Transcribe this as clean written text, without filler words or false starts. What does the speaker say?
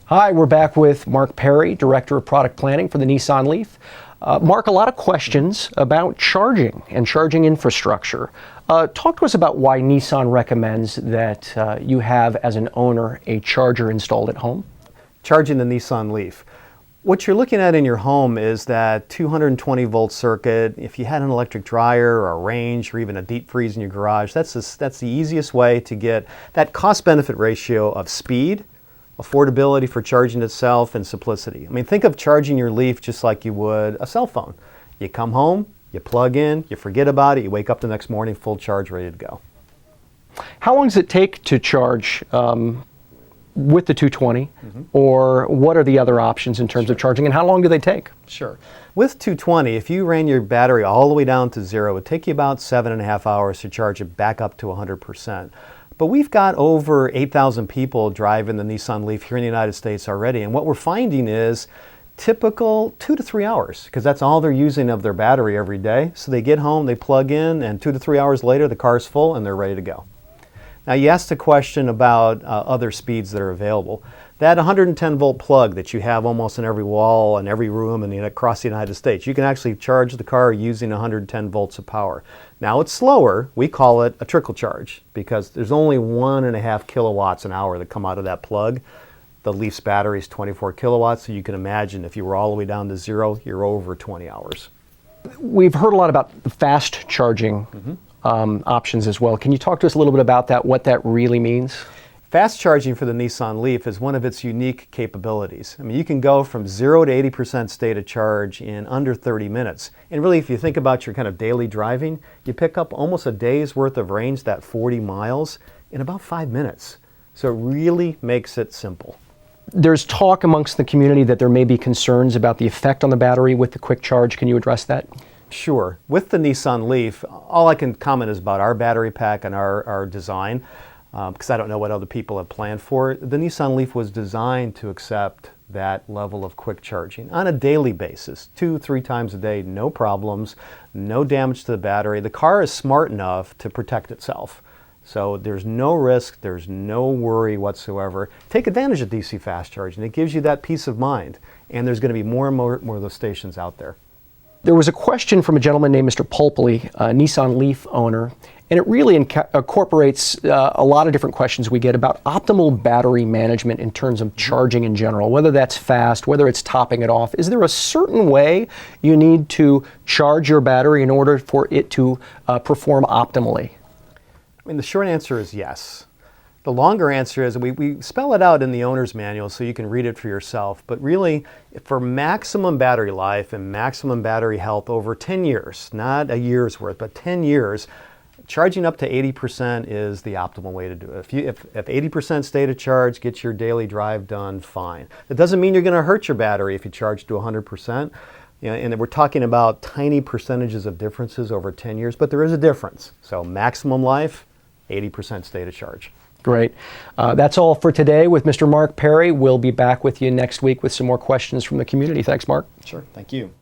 Hi, we're back with Mark Perry, Director of Product Planning for the Nissan Leaf. Mark, a lot of questions about charging and charging infrastructure. Talk to us about why Nissan recommends that you have, as an owner, a charger installed at home. Charging the Nissan Leaf. What you're looking at in your home is that 220 volt circuit. If you had an electric dryer or a range or even a deep freeze in your garage, that's the easiest way to get that cost-benefit ratio of speed, affordability for charging itself, and simplicity. I mean, think of charging your Leaf just like you would a cell phone. You come home, you plug in, you forget about it, you wake up the next morning full charge, ready to go. How long does it take to charge with the 220, or what are the other options in terms of charging, and how long do they take? Sure. With 220, if you ran your battery all the way down to zero, it would take you about 7.5 hours to charge it back up to 100%. But we've got over 8,000 people driving the Nissan Leaf here in the United States already, and what we're finding is typical 2 to 3 hours, because that's all they're using of their battery every day. So they get home, they plug in, and 2 to 3 hours later the car's full and they're ready to go. Now, you asked a question about other speeds that are available. That 110 volt plug that you have almost in every wall and every room across the United States, you can actually charge the car using 110 volts of power. Now, it's slower. We call it a trickle charge because there's only 1.5 kilowatts an hour that come out of that plug. The Leaf's battery is 24 kilowatts, so you can imagine if you were all the way down to zero, you're over 20 hours. We've heard a lot about the fast charging options as well. Can you talk to us a little bit about that, what that really means? Fast charging for the Nissan Leaf is one of its unique capabilities. I mean, you can go from 0 to 80% state of charge in under 30 minutes. And really, if you think about your kind of daily driving, you pick up almost a day's worth of range, that 40 miles, in about 5 minutes. So it really makes it simple. There's talk amongst the community that there may be concerns about the effect on the battery with the quick charge. Can you address that? Sure. With the Nissan Leaf, all I can comment is about our battery pack and our design, because I don't know what other people have planned for it. The Nissan Leaf was designed to accept that level of quick charging on a daily basis, 2-3 times a day, no problems, no damage to the battery. The car is smart enough to protect itself. So there's no risk, there's no worry whatsoever. Take advantage of DC fast charging. It gives you that peace of mind. And there's going to be more and more of those stations out there. There was a question from a gentleman named Mr. Pulpley, a Nissan Leaf owner, and it really incorporates a lot of different questions we get about optimal battery management in terms of charging in general, whether that's fast, whether it's topping it off. Is there a certain way you need to charge your battery in order for it to perform optimally? I mean, the short answer is yes. The longer answer is we spell it out in the owner's manual so you can read it for yourself. But really, for maximum battery life and maximum battery health over 10 years, not a year's worth, but 10 years, charging up to 80% is the optimal way to do it. If 80% state of charge gets your daily drive done, fine. It doesn't mean you're going to hurt your battery if you charge to 100%. You know, and we're talking about tiny percentages of differences over 10 years, but there is a difference. So maximum life, 80% state of charge. Great. That's all for today with Mr. Mark Perry. We'll be back with you next week with some more questions from the community. Thanks, Mark. Sure. Thank you.